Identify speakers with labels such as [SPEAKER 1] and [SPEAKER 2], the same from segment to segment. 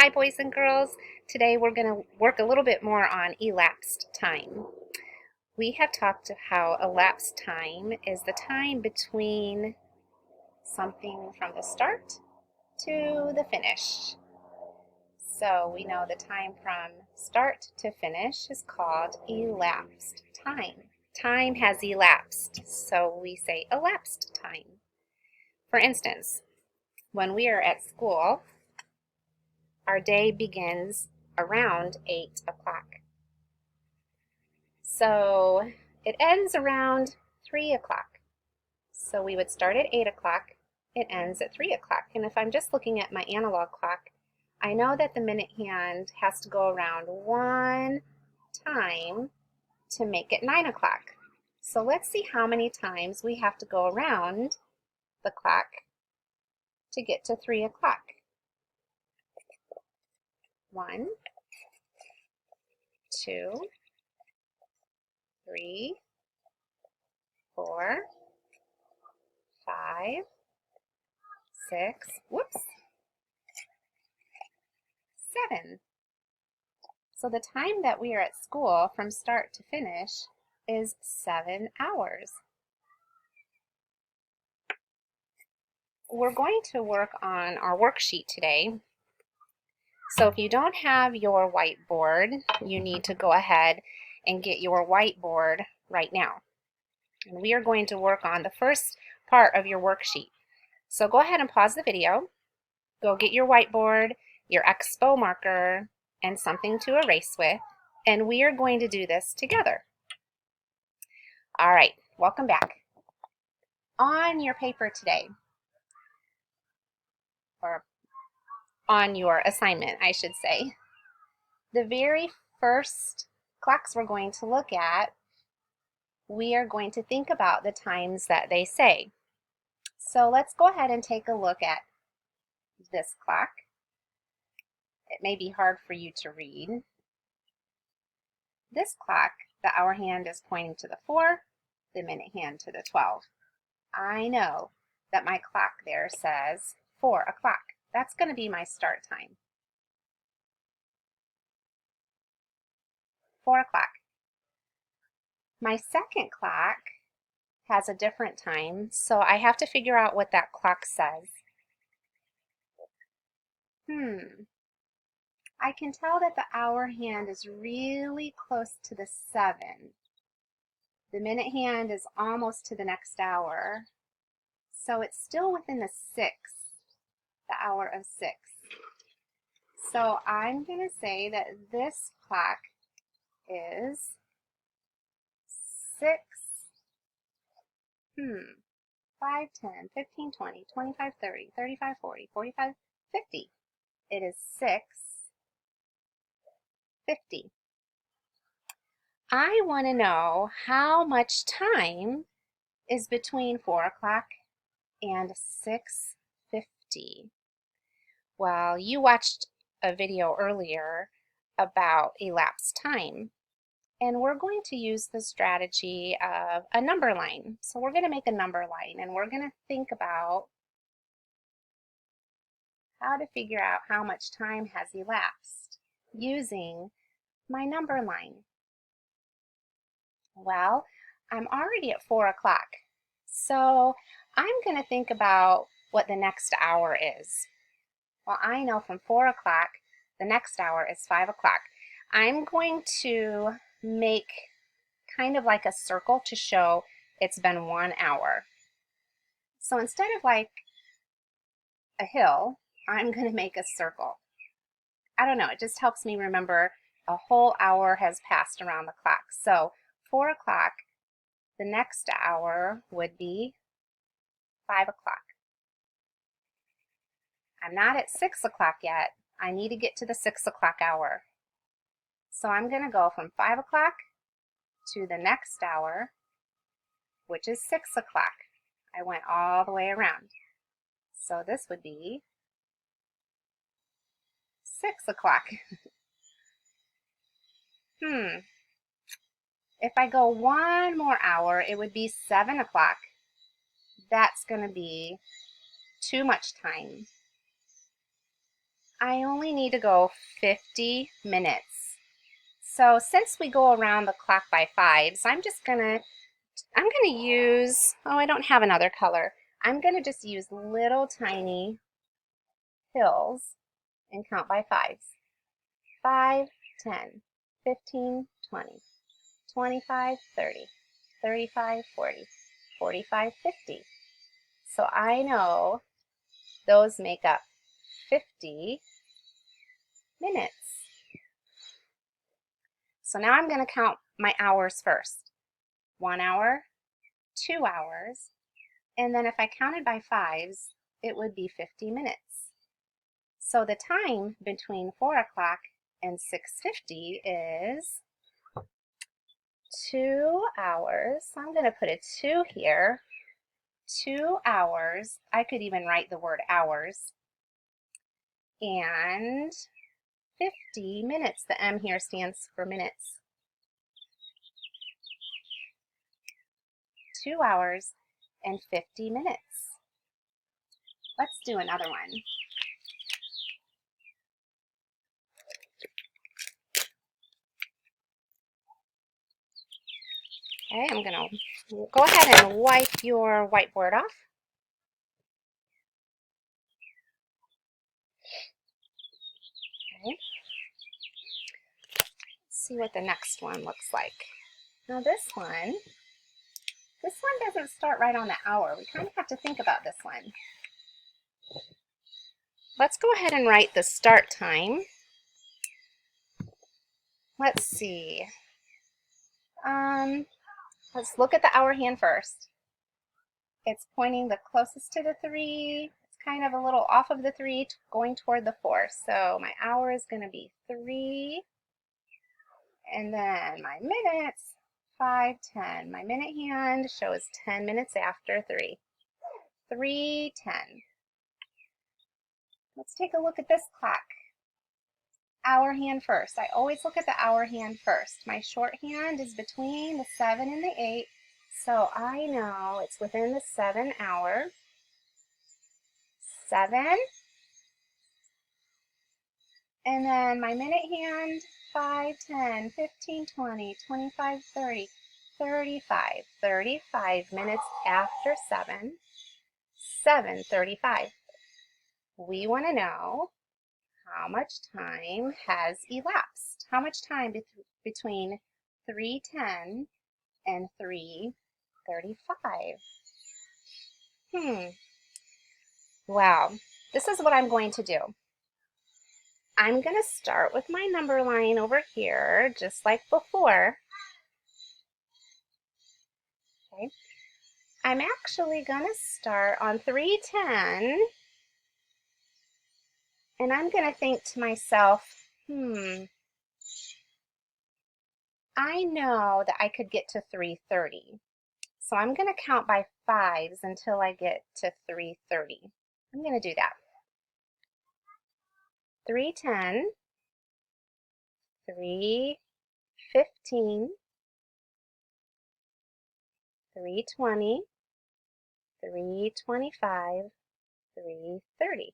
[SPEAKER 1] Hi boys and girls. Today we're going to work a little bit more on elapsed time. We have talked of how elapsed time is the time between something from the start to the finish. So we know the time from start to finish is called elapsed time. Time has elapsed, so we say elapsed time. For instance, when we are at school, our day begins around 8 o'clock. So it ends around 3 o'clock. So we would start at 8 o'clock, it ends at 3 o'clock. And if I'm just looking at my analog clock, I know that the minute hand has to go around one time to make it 9 o'clock. So let's see how many times we have to go around the clock to get to 3 o'clock. 1, 2, 3, 4, 5, 6, whoops, 7. So the time that we are at school from start to finish is 7 hours. We're going to work on our worksheet today. So if you don't have your whiteboard, you need to go ahead and get your whiteboard right now. And we are going to work on the first part of your worksheet. So go ahead and pause the video, go get your whiteboard, your expo marker, and something to erase with, and we are going to do this together. All right, welcome back. On your paper today, or on your assignment, I should say, the very first clocks we're going to look at, we are going to think about the times that they say. So let's go ahead and take a look at this clock. It may be hard for you to read. This clock, the hour hand is pointing to the 4, the minute hand to the 12. I know that my clock there says 4 o'clock. That's going to be my start time. 4 o'clock. My second clock has a different time, so I have to figure out what that clock says. I can tell that the hour hand is really close to the 7. The minute hand is almost to the next hour, so it's still within the 6, the hour of 6. So I'm going to say that this clock is 6, 5, 10, 15, 20, 25, 30, 35, 40, 45, 50. It is 6:50. I want to know how much time is between 4 o'clock and 6:50. Well, you watched a video earlier about elapsed time, and we're going to use the strategy of a number line. So we're going to make a number line, and we're going to think about how to figure out how much time has elapsed using my number line. Well, I'm already at 4 o'clock, so I'm going to think about what the next hour is. Well, I know from 4 o'clock, the next hour is 5 o'clock. I'm going to make kind of like a circle to show it's been 1 hour. So instead of like a hill, I'm going to make a circle. I don't know, it just helps me remember a whole hour has passed around the clock. So 4 o'clock, the next hour would be 5 o'clock. I'm not at 6 o'clock yet. I need to get to the 6 o'clock hour. So I'm going to go from 5 o'clock to the next hour, which is 6 o'clock. I went all the way around. So this would be 6 o'clock. If I go one more hour, it would be 7 o'clock. That's going to be too much time. I only need to go 50 minutes. So since we go around the clock by fives, I'm gonna use, oh, I don't have another color. I'm gonna just use little tiny hills and count by fives. 5, 10, 15, 20, 25, 30, 35, 40, 45, 50. So I know those make up 50 minutes. So now I'm going to count my hours first. 1 hour, 2 hours, and then if I counted by fives, it would be 50 minutes. So the time between 4 o'clock and 6:50 is 2 hours. So I'm going to put a 2 here. 2 hours. I could even write the word hours. And 50 minutes. The M here stands for minutes. 2 hours and 50 minutes. Let's do another one. Okay, I'm going to go ahead and wipe your whiteboard off. Okay. Let's see what the next one looks like. Now this one doesn't start right on the hour. We kind of have to think about this one. Let's go ahead and write the start time. Let's see. Let's look at the hour hand first. It's pointing the closest to the 3. It's kind of a little off of the 3, going toward the 4. So my hour is going to be 3. And then my minutes, 5, 10. My minute hand shows 10 minutes after 3. 3:10. Let's take a look at this clock. Hour hand first. I always look at the hour hand first. My shorthand is between the 7 and the 8, so I know it's within the 7 hour. 7. And then my minute hand, 5, 10, 15, 20, 25, 30, 35. 35 minutes after 7. 7:35. We want to know how much time has elapsed. How much time between 3:10 and 3:35? Wow. This is what I'm going to do. I'm going to start with my number line over here, just like before. Okay. I'm actually going to start on 3:10, and I'm going to think to myself, I know that I could get to 3:30. So I'm going to count by fives until I get to 3:30. I'm going to do that. 3:10, 3:15, 3:20, 3:25, 3:30.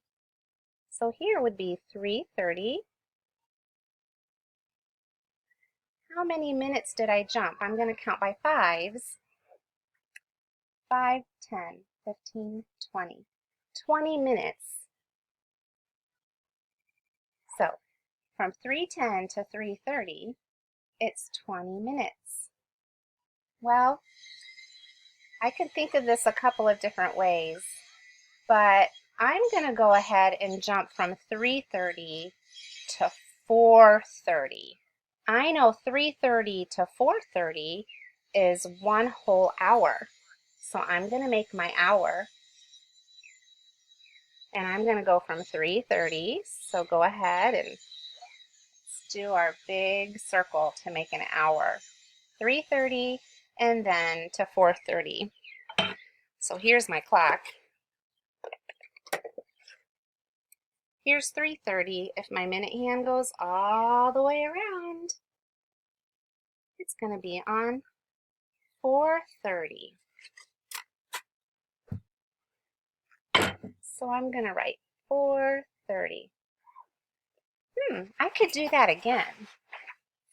[SPEAKER 1] So here would be 3:30. How many minutes did I jump? I'm going to count by fives. 5, 10, 15, 20. 20 minutes. So from 3:10 to 3:30, it's 20 minutes. Well, I could think of this a couple of different ways, but I'm going to go ahead and jump from 3:30 to 4:30. I know 3:30 to 4:30 is 1 whole hour. So I'm going to make my hour, and I'm going to go from 3:30. So go ahead and let's do our big circle to make an hour. 3:30 and then to 4:30. So here's my clock. Here's 3:30. If my minute hand goes all the way around, it's going to be on 4:30. So I'm going to write 4:30. I could do that again.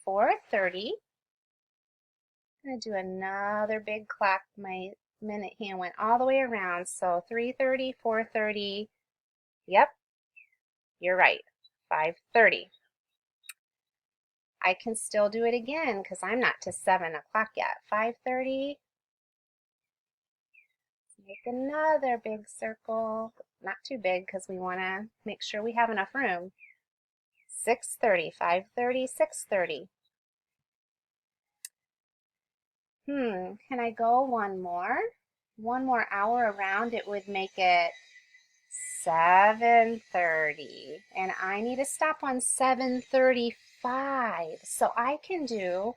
[SPEAKER 1] 4:30. I'm going to do another big clock. My minute hand went all the way around. So 3:30, 4:30. Yep, you're right. 5:30. I can still do it again because I'm not to 7 o'clock yet. 5:30. Make another big circle. Not too big because we want to make sure we have enough room. 6:30, 5:30, 6:30. Can I go one more? One more hour around, it would make it 7:30. And I need to stop on 7:35. So I can do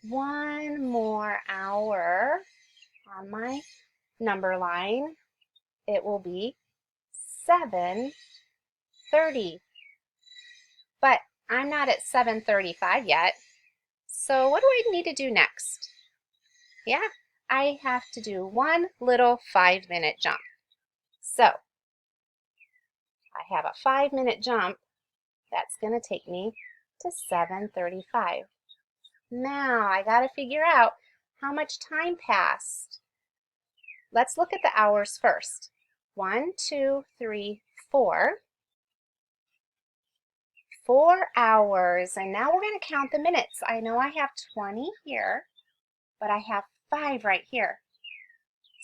[SPEAKER 1] one more hour on my number line. It will be 7:30. But I'm not at 7:35 yet. So what do I need to do next? Yeah, I have to do one little 5-minute jump. So I have a 5-minute jump. That's going to take me to 7:35. Now I got to figure out how much time passed. Let's look at the hours first. 1, 2, 3, 4. 4 hours. And now we're going to count the minutes. I know I have 20 here, but I have 5 right here.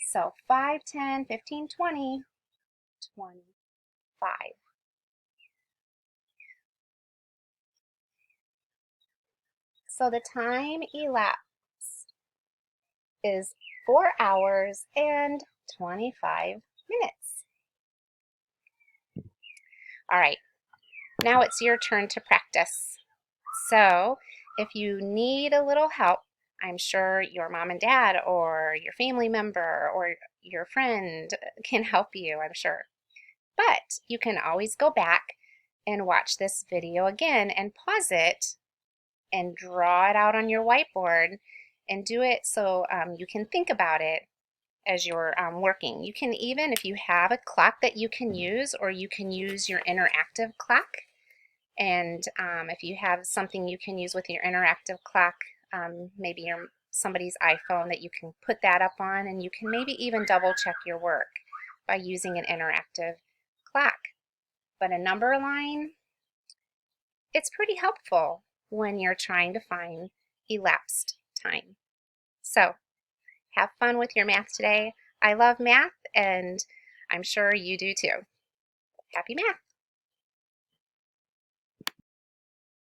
[SPEAKER 1] So 5, 10, 15, 20, 25. So the time elapsed is 4 hours and 25 minutes. All right, now it's your turn to practice. So if you need a little help, I'm sure your mom and dad or your family member or your friend can help you, I'm sure. But you can always go back and watch this video again and pause it and draw it out on your whiteboard and do it so you can think about it as you're working. You can even, if you have a clock that you can use, or you can use your interactive clock. And if you have something you can use with your interactive clock, maybe somebody's iPhone that you can put that up on, and you can maybe even double check your work by using an interactive clock. But a number line, it's pretty helpful when you're trying to find elapsed time. So have fun with your math today. I love math, and I'm sure you do too. Happy math!